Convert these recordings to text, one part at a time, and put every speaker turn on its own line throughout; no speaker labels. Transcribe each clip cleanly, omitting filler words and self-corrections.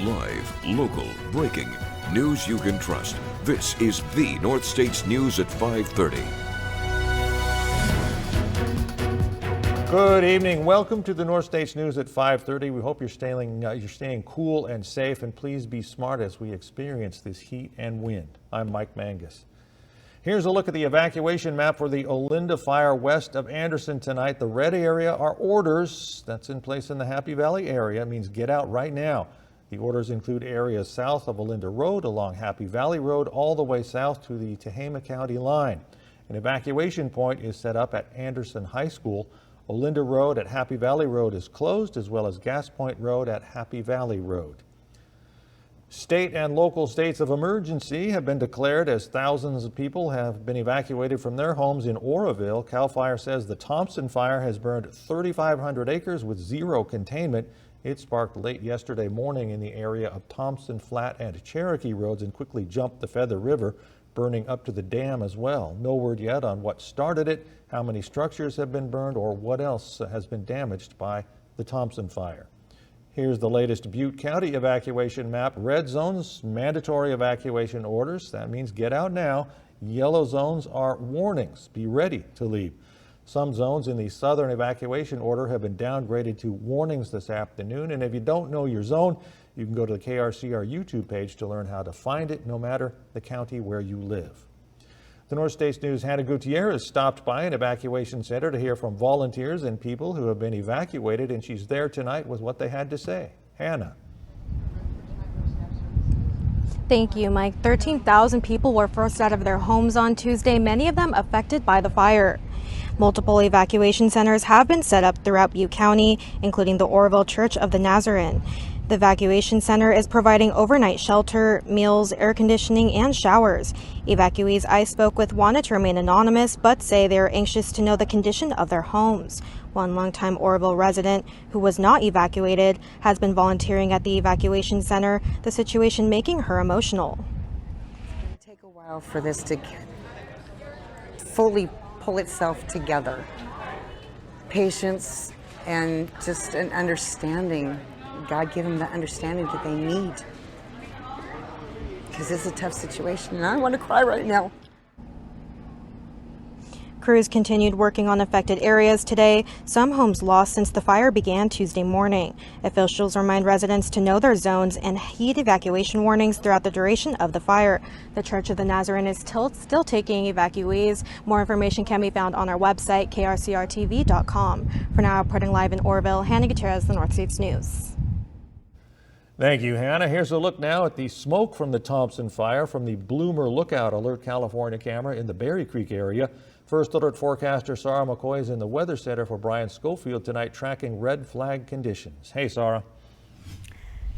Live, local, breaking, news you can trust. This is the North States News at 5:30.
Good evening. Welcome to the North States News at 5:30. We hope you're staying cool and safe, and please be smart as we experience this heat and wind. I'm Mike Mangus. Here's a look at the evacuation map for the Olinda fire west of Anderson tonight. The red area are orders. That's in place in the Happy Valley area. It means get out right now. The orders include areas south of Olinda Road, along Happy Valley Road, all the way south to the Tehama County line. An evacuation point is set up at Anderson High School. Olinda Road at Happy Valley Road is closed, as well as Gas Point Road at Happy Valley Road. State and local states of emergency have been declared as thousands of people have been evacuated from their homes in Oroville. CAL FIRE says the Thompson fire has burned 3,500 acres with zero containment. It sparked late yesterday morning in the area of Thompson Flat and Cherokee roads and quickly jumped the Feather River, burning up to the dam as well. No word yet on what started it, how many structures have been burned, or what else has been damaged by the Thompson fire. Here's the latest Butte County evacuation map. Red zones, mandatory evacuation orders. That means get out now. Yellow zones are warnings. Be ready to leave. Some zones in the southern evacuation order have been downgraded to warnings this afternoon. And if you don't know your zone, you can go to the KRCR YouTube page to learn how to find it, no matter the county where you live. The North States News' Hannah Gutierrez stopped by an evacuation center to hear from volunteers and people who have been evacuated, and she's there tonight with what they had to say. Hannah.
Thank you, Mike. 13,000 people were forced out of their homes on Tuesday, many of them affected by the fire. Multiple evacuation centers have been set up throughout Butte County, including the Oroville Church of the Nazarene. The evacuation center is providing overnight shelter, meals, air conditioning, and showers. Evacuees I spoke with wanted to remain anonymous, but say they are anxious to know the condition of their homes. One longtime Oroville resident who was not evacuated has been volunteering at the evacuation center, the situation making her emotional.
It's going to take a while for this to fully pull itself together. Patience and just an understanding. God give them the understanding that they need. Because it's a tough situation, and I want to cry right now.
Crews continued working on affected areas today. Some homes lost since the fire began Tuesday morning. Officials remind residents to know their zones and heed evacuation warnings throughout the duration of the fire. The Church of the Nazarene is still taking evacuees. More information can be found on our website, KRCR-TV.com. For now, reporting live in Oroville, Hannah Gutierrez, the North States News.
Thank you, Hannah. Here's a look now at the smoke from the Thompson fire from the Bloomer Lookout Alert California camera in the Berry Creek area. First Alert forecaster Sarah McCoy is in the Weather Center for Brian Schofield tonight, tracking red flag conditions. Hey, Sarah.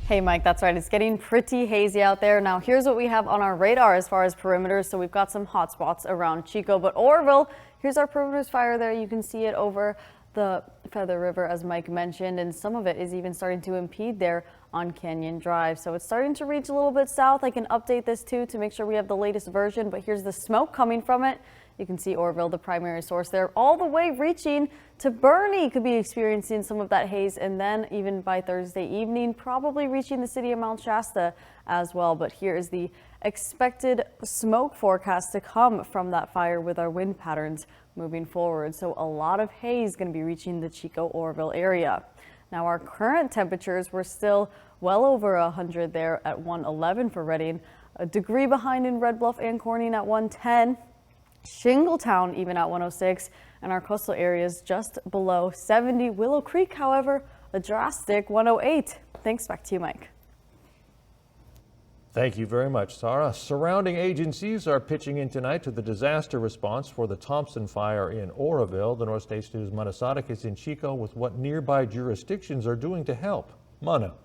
Hey, Mike, that's right. It's getting pretty hazy out there. Now, here's what we have on our radar as far as perimeters. So we've got some hot spots around Chico, but Oroville, here's our perimeters fire there. You can see it over the Feather River, as Mike mentioned, and some of it is even starting to impede there on Canyon Drive. So it's starting to reach a little bit south. I can update this too to make sure we have the latest version, but here's the smoke coming from it. You can see Oroville, the primary source there, all the way reaching to Bernie. Could be experiencing some of that haze, and then even by Thursday evening, probably reaching the city of Mount Shasta as well. But here is the expected smoke forecast to come from that fire with our wind patterns moving forward. So a lot of haze going to be reaching the Chico-Oroville area. Now our current temperatures, we're still well over 100 there at 111 for Redding, a degree behind in Red Bluff and Corning at 110, Shingletown even at 106, and our coastal areas just below 70. Willow Creek, however, a drastic 108. Thanks, back to you, Mike.
Thank you very much, Sarah. Surrounding agencies are pitching in tonight to the disaster response for the Thompson fire in Oroville. The North States News' Mana Sadik is in Chico with what nearby jurisdictions are doing to help. Mana.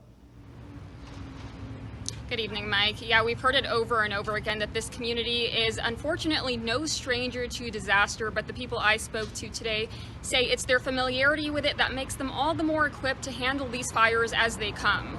Good evening, Mike. Yeah, we've heard it over and over again that this community is unfortunately no stranger to disaster, but the people I spoke to today say it's their familiarity with it that makes them all the more equipped to handle these fires as they come.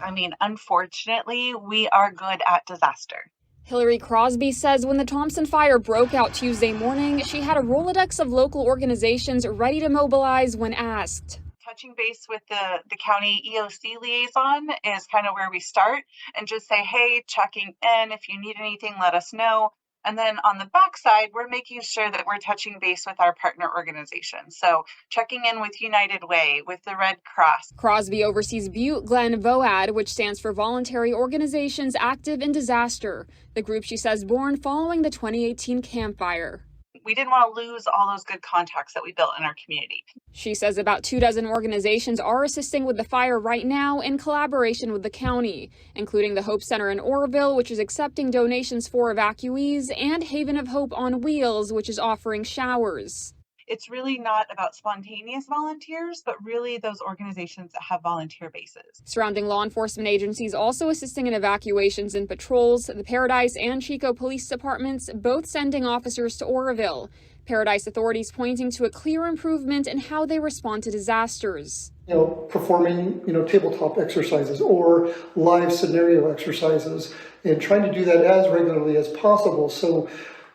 I mean, unfortunately, we are good at disaster.
Hillary Crosby says when the Thompson fire broke out Tuesday morning, she had a Rolodex of local organizations ready to mobilize when asked.
touching base with the county EOC liaison is kind of where we start, and just say, hey, checking in. If you need anything, let us know. And then on the backside, we're making sure that we're touching base with our partner organizations. So checking in with United Way, with the Red Cross.
Crosby oversees Butte Glen VOAD, which stands for Voluntary Organizations Active in Disaster, the group she says born following the 2018 Camp Fire.
We didn't want to lose all those good contacts that we built in our community.
She says about 24 organizations are assisting with the fire right now in collaboration with the county, including the Hope Center in Oroville, which is accepting donations for evacuees, and Haven of Hope on Wheels, which is offering showers.
It's really not about spontaneous volunteers, but really those organizations that have volunteer bases.
Surrounding law enforcement agencies also assisting in evacuations and patrols, the Paradise and Chico police departments both sending officers to Oroville. Paradise authorities pointing to a clear improvement in how they respond to disasters.
Performing, tabletop exercises or live scenario exercises, and trying to do that as regularly as possible. So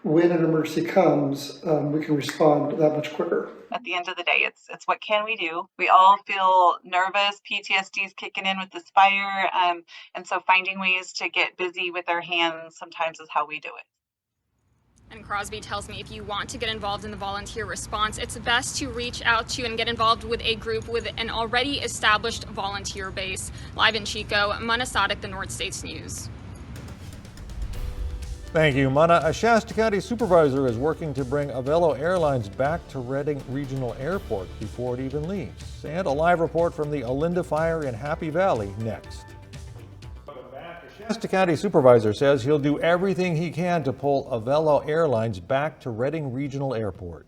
when an emergency comes, we can respond that much quicker.
At the end of the day, it's what can we do? We all feel nervous. PTSD is kicking in with this fire. And so finding ways to get busy with our hands sometimes is how we do it. And Crosby tells me if you want to get involved in the volunteer response, it's best to reach out to and get involved with a group with an already established volunteer base. Live in Chico, Mona Sadek, the North States News.
Thank you, Mana. A Shasta County supervisor is working to bring Avelo Airlines back to Redding Regional Airport before it even leaves. And a live report from the Olinda fire in Happy Valley next. A Shasta County supervisor says he'll do everything he can to pull Avelo Airlines back to Redding Regional Airport.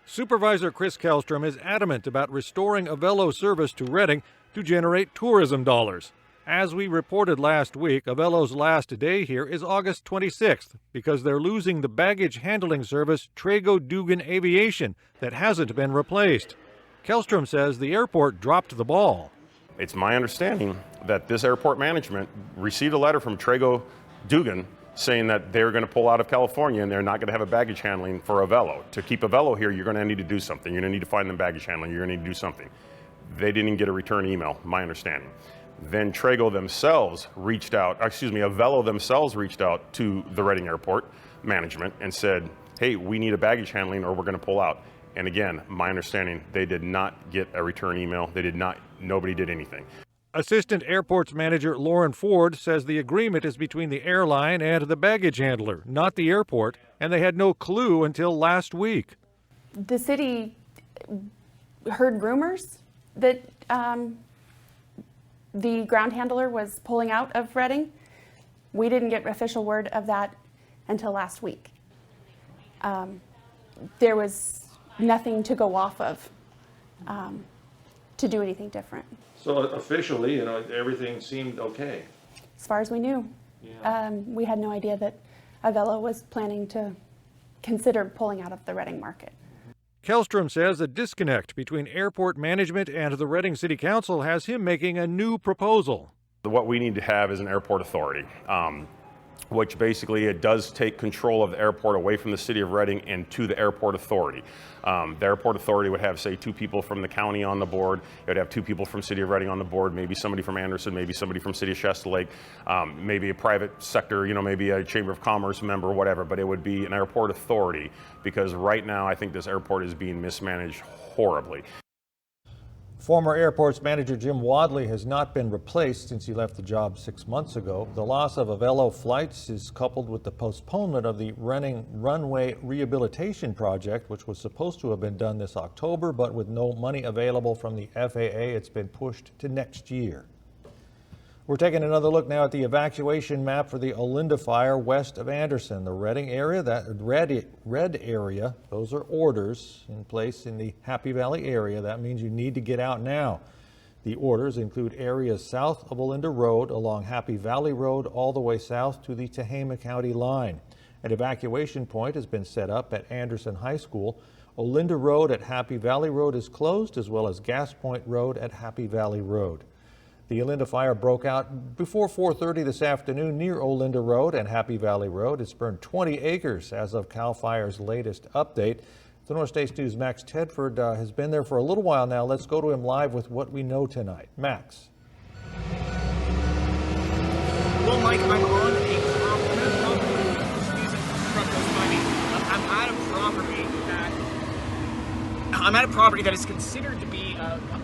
Supervisor Chris Kellstrom is adamant about restoring Avelo service to Redding to generate tourism dollars. As we reported last week, Avelo's last day here is August 26th because they're losing the baggage handling service Trago Dugan Aviation that hasn't been replaced. Kellstrom says the airport dropped the ball.
It's my understanding that this airport management received a letter from Trago Dugan saying that they're going to pull out of California and they're not going to have a baggage handling for Avelo. To keep Avelo here, you're going to need to do something. You're going to need to find them baggage handling. You're going to need to do something. They didn't get a return email, my understanding. Then Avelo themselves reached out to the Redding Airport management and said, hey, we need a baggage handling or we're going to pull out. And again, my understanding, they did not get a return email. Nobody did anything.
Assistant Airports Manager Lauren Ford says the agreement is between the airline and the baggage handler, not the airport, and they had no clue until last week.
The city heard rumors that the ground handler was pulling out of Redding. We didn't get official word of that until last week. There was nothing to go off of to do anything different.
So officially, everything seemed okay.
As far as we knew. Yeah. We had no idea that Avelo was planning to consider pulling out of the Redding market.
Kellstrom says a disconnect between airport management and the Redding City Council has him making a new proposal.
What we need to have is an airport authority, which basically it does take control of the airport away from the city of Redding and to the airport authority. The airport authority would have, say, 2 people from the county on the board. It would have 2 people from city of Redding on the board, maybe somebody from Anderson, maybe somebody from city of Shasta Lake, maybe a private sector, maybe a Chamber of Commerce member, whatever, but it would be an airport authority because right now I think this airport is being mismanaged horribly.
Former Airports Manager Jim Wadley has not been replaced since he left the job 6 months ago. The loss of Avelo flights is coupled with the postponement of the Redding runway rehabilitation project, which was supposed to have been done this October, but with no money available from the FAA, it's been pushed to next year. We're taking another look now at the evacuation map for the Olinda fire west of Anderson. The Redding area, that red area, those are orders in place in the Happy Valley area. That means you need to get out now. The orders include areas south of Olinda Road, along Happy Valley Road, all the way south to the Tehama County line. An evacuation point has been set up at Anderson High School. Olinda Road at Happy Valley Road is closed, as well as Gas Point Road at Happy Valley Road. The Olinda fire broke out before 4:30 this afternoon near Olinda Road and Happy Valley Road. It's burned 20 acres as of CAL FIRE's latest update. The North States News' Max Tedford has been there for a little while now. Let's go to him live with what we know tonight. Max.
Well, Mike, I'm at a property that is considered to be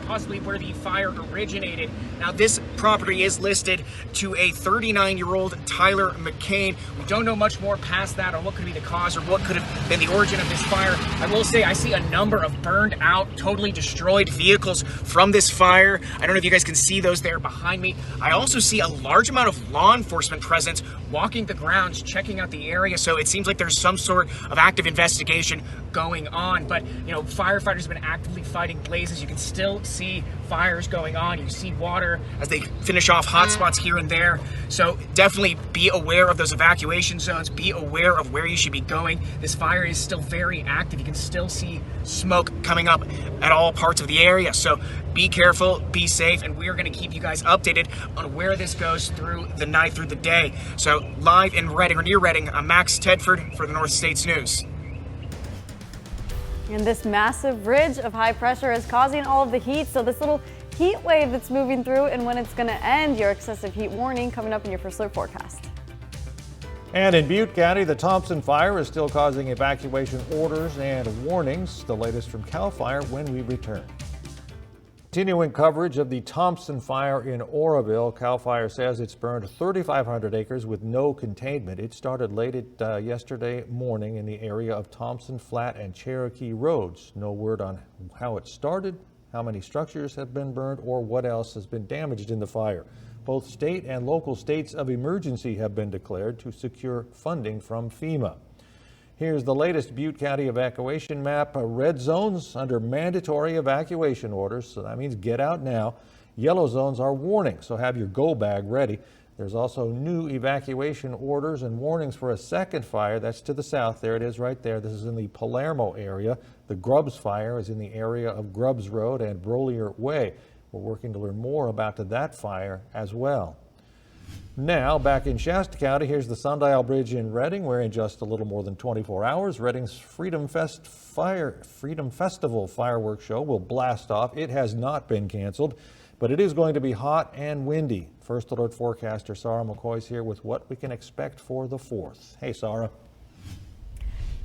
possibly where the fire originated. Now, this property is listed to a 39-year-old Tyler McCain. We don't know much more past that on what could be the cause or what could have been the origin of this fire. I will say I see a number of burned out, totally destroyed vehicles from this fire. I don't know if you guys can see those there behind me. I also see a large amount of law enforcement presence walking the grounds, checking out the area. So it seems like there's some sort of active investigation going on. But, you know, firefighters have been actively fighting blazes. You can still see fires going on. You see water as they finish off hot spots here and there. So definitely be aware of those evacuation zones. Be aware of where you should be going. This fire is still very active. You can still see smoke coming up at all parts of the area. So be careful, be safe, and we are going to keep you guys updated on where this goes through the night, through the day. So live in Reading or near Reading, I'm Max Tedford for the North States News.
And this massive ridge of high pressure is causing all of the heat. So this little heat wave that's moving through, and when it's going to end, your excessive heat warning coming up in your first alert forecast.
And in Butte County, the Thompson fire is still causing evacuation orders and warnings. The latest from CAL FIRE when we return. Continuing coverage of the Thompson fire in Oroville, CAL FIRE says it's burned 3,500 acres with no containment. It started late yesterday morning in the area of Thompson Flat and Cherokee Roads. No word on how it started, how many structures have been burned, or what else has been damaged in the fire. Both state and local states of emergency have been declared to secure funding from FEMA. Here's the latest Butte County evacuation map. Red zones under mandatory evacuation orders, so that means get out now. Yellow zones are warnings, so have your go bag ready. There's also new evacuation orders and warnings for a second fire. That's to the south. There it is right there. This is in the Palermo area. The Grubbs fire is in the area of Grubbs Road and Brolier Way. We're working to learn more about that fire as well. Now, back in Shasta County, here's the Sundial Bridge in Reading, where in just a little more than 24 hours, Reading's Freedom Festival fireworks show will blast off. It has not been canceled, but it is going to be hot and windy. First Alert forecaster Sarah McCoy's here with what we can expect for the 4th. Hey, Sarah.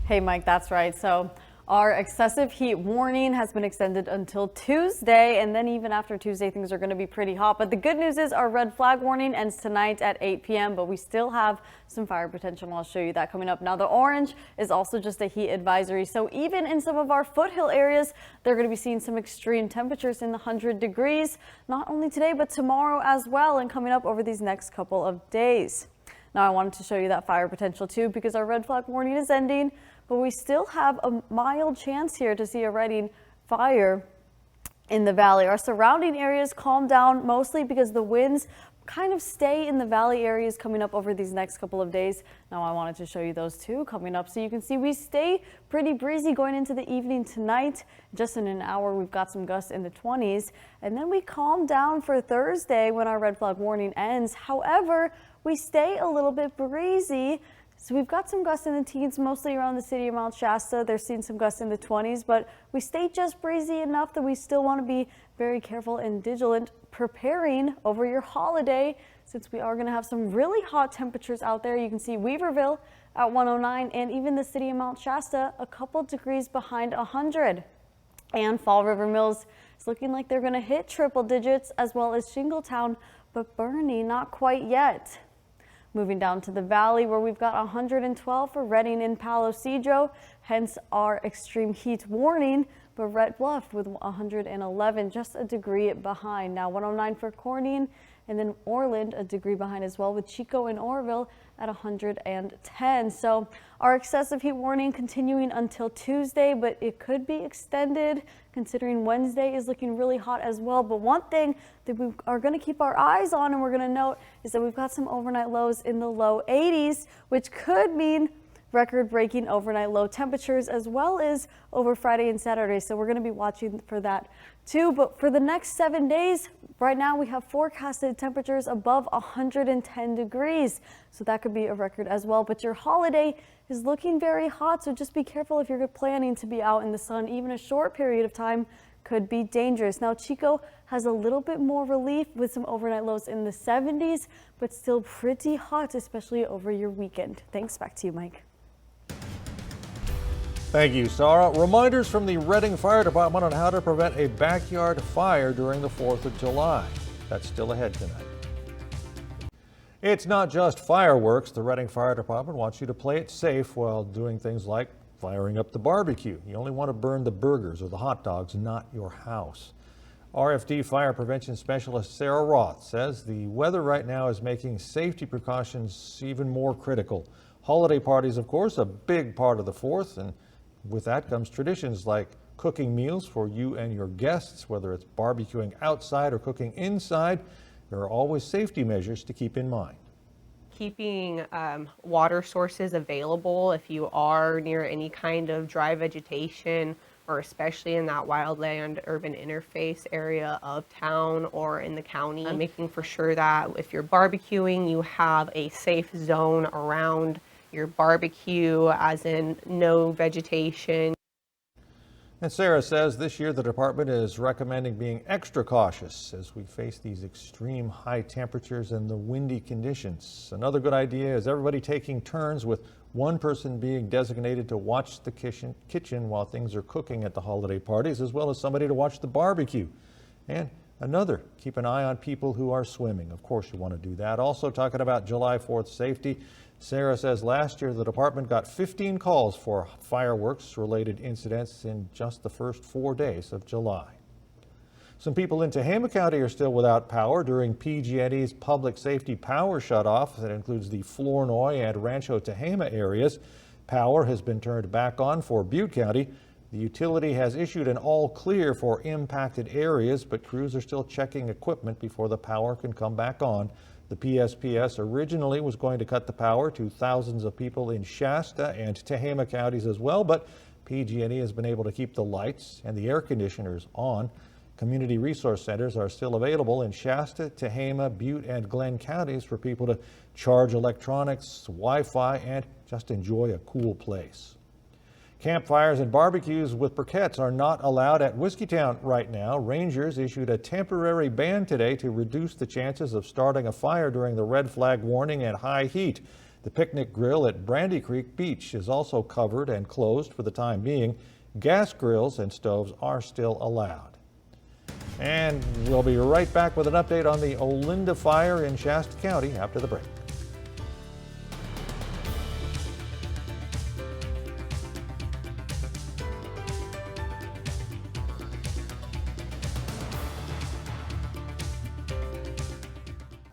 Hey, Mike, that's right. So our excessive heat warning has been extended until Tuesday, and then even after Tuesday, things are going to be pretty hot. But the good news is our red flag warning ends tonight at 8 p.m., but we still have some fire potential, and I'll show you that coming up. Now, the orange is also just a heat advisory, so even in some of our foothill areas, they're going to be seeing some extreme temperatures in the 100 degrees, not only today, but tomorrow as well, and coming up over these next couple of days. Now, I wanted to show you that fire potential too, because our red flag warning is ending, but we still have a mild chance here to see a Reading fire in the valley. Our surrounding areas calm down mostly because the winds kind of stay in the valley areas coming up over these next couple of days. Now, I wanted to show you those too coming up, so you can see we stay pretty breezy going into the evening tonight. Just in an hour, we've got some gusts in the 20s, and then we calm down for Thursday when our red flag warning ends. However, we stay a little bit breezy. So we've got some gusts in the teens, mostly around the city of Mount Shasta. They're seeing some gusts in the 20s, but we stay just breezy enough that we still want to be very careful and vigilant preparing over your holiday, since we are going to have some really hot temperatures out there. You can see Weaverville at 109, and even the city of Mount Shasta a couple degrees behind 100. And Fall River Mills is looking like they're going to hit triple digits, as well as Shingletown, but Bernie not quite yet. Moving down to the valley, where we've got 112 for Reading and Palo Cedro, hence our extreme heat warning, but Red Bluff with 111, just a degree behind. Now 109 for Corning, and then Orland a degree behind as well, with Chico and Oroville at 110. So our excessive heat warning continuing until Tuesday, but it could be extended considering Wednesday is looking really hot as well. But one thing that we are going to keep our eyes on, and we're going to note, is that we've got some overnight lows in the low 80s, which could mean record-breaking overnight low temperatures, as well as over Friday and Saturday. So we're going to be watching for that too. But for the next 7 days, Right now we have forecasted temperatures above 110 degrees, so that could be a record as well. But your holiday is looking very hot, so just be careful if you're planning to be out in the sun. Even a short period of time could be dangerous. Now Chico has a little bit more relief with some overnight lows in the 70s, but still pretty hot, especially over your weekend. Thanks. Back to you, Mike.
Thank you, Sarah. Reminders from the Reading Fire Department on how to prevent a backyard fire during the 4th of July. That's still ahead tonight. It's not just fireworks. The Reading Fire Department wants you to play it safe while doing things like firing up the barbecue. You only want to burn the burgers or the hot dogs, not your house. RFD Fire Prevention Specialist Sarah Roth says the weather right now is making safety precautions even more critical. Holiday parties, of course, a big part of the 4th, and with that comes traditions like cooking meals for you and your guests, whether it's barbecuing outside or cooking inside. There are always safety measures to keep in mind.
Keeping water sources available if you are near any kind of dry vegetation, or especially in that wildland urban interface area of town or in the county. Making for sure that if you're barbecuing, you have a safe zone around your barbecue, as in no vegetation.
And Sarah says this year the department is recommending being extra cautious as we face these extreme high temperatures and the windy conditions. Another good idea is everybody taking turns, with one person being designated to watch the kitchen while things are cooking at the holiday parties, as well as somebody to watch the barbecue. And another, keep an eye on people who are swimming. Of course you want to do that. Also talking about July 4th safety, Sarah says last year the department got 15 calls for fireworks-related incidents in just the first 4 days of July. Some people in Tehama County are still without power during PG&E's public safety power shutoff. That includes the Flournoy and Rancho Tehama areas. Power has been turned back on for Butte County. The utility has issued an all clear for impacted areas, but crews are still checking equipment before the power can come back on. The PSPS originally was going to cut the power to thousands of people in Shasta and Tehama counties as well, but PG&E has been able to keep the lights and the air conditioners on. Community resource centers are still available in Shasta, Tehama, Butte, and Glenn counties for people to charge electronics, Wi-Fi, and just enjoy a cool place. Campfires and barbecues with briquettes are not allowed at Whiskeytown right now. Rangers issued a temporary ban today to reduce the chances of starting a fire during the red flag warning and high heat. The picnic grill at Brandy Creek Beach is also covered and closed for the time being. Gas grills and stoves are still allowed. And we'll be right back with an update on the Olinda fire in Shasta County after the break.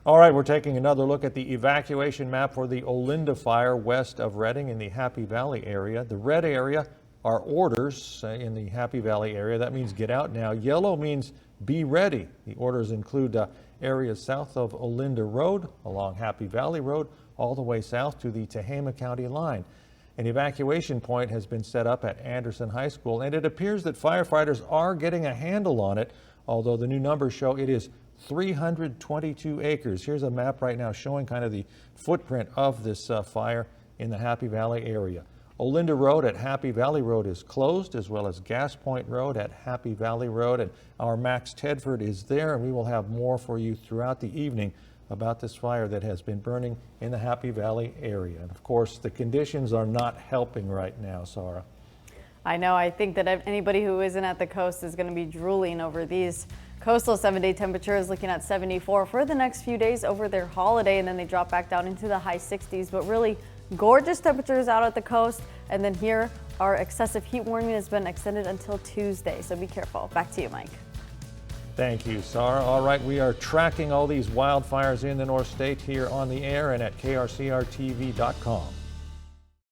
All right, we're taking another look at the evacuation map for the Olinda fire west of Reading in the Happy Valley area. The red area are orders in the Happy Valley area. That means get out now. Yellow means be ready. The orders include areas south of Olinda Road, along Happy Valley Road, all the way south to the Tehama County line. An evacuation point has been set up at Anderson High School, and it appears that firefighters are getting a handle on it, although the new numbers show it is 322 acres. Here's a map right now showing kind of the footprint of this fire in the Happy Valley area. Olinda Road at Happy Valley Road is closed, as well as Gas Point Road at Happy Valley Road, and our Max Tedford is there, and we will have more for you throughout the evening about this fire that has been burning in the Happy Valley area. And of course, the conditions are not helping right now, Sarah.
I know. I think that anybody who isn't at the coast is going to be drooling over these coastal 7-day temperatures, looking at 74 for the next few days over their holiday, and then they drop back down into the high 60s. But really gorgeous temperatures out at the coast. And then here, our excessive heat warning has been extended until Tuesday, so be careful. Back to you, Mike.
Thank you, Sarah. All right, we are tracking all these wildfires in the North State here on the air and at KRCR-TV.com.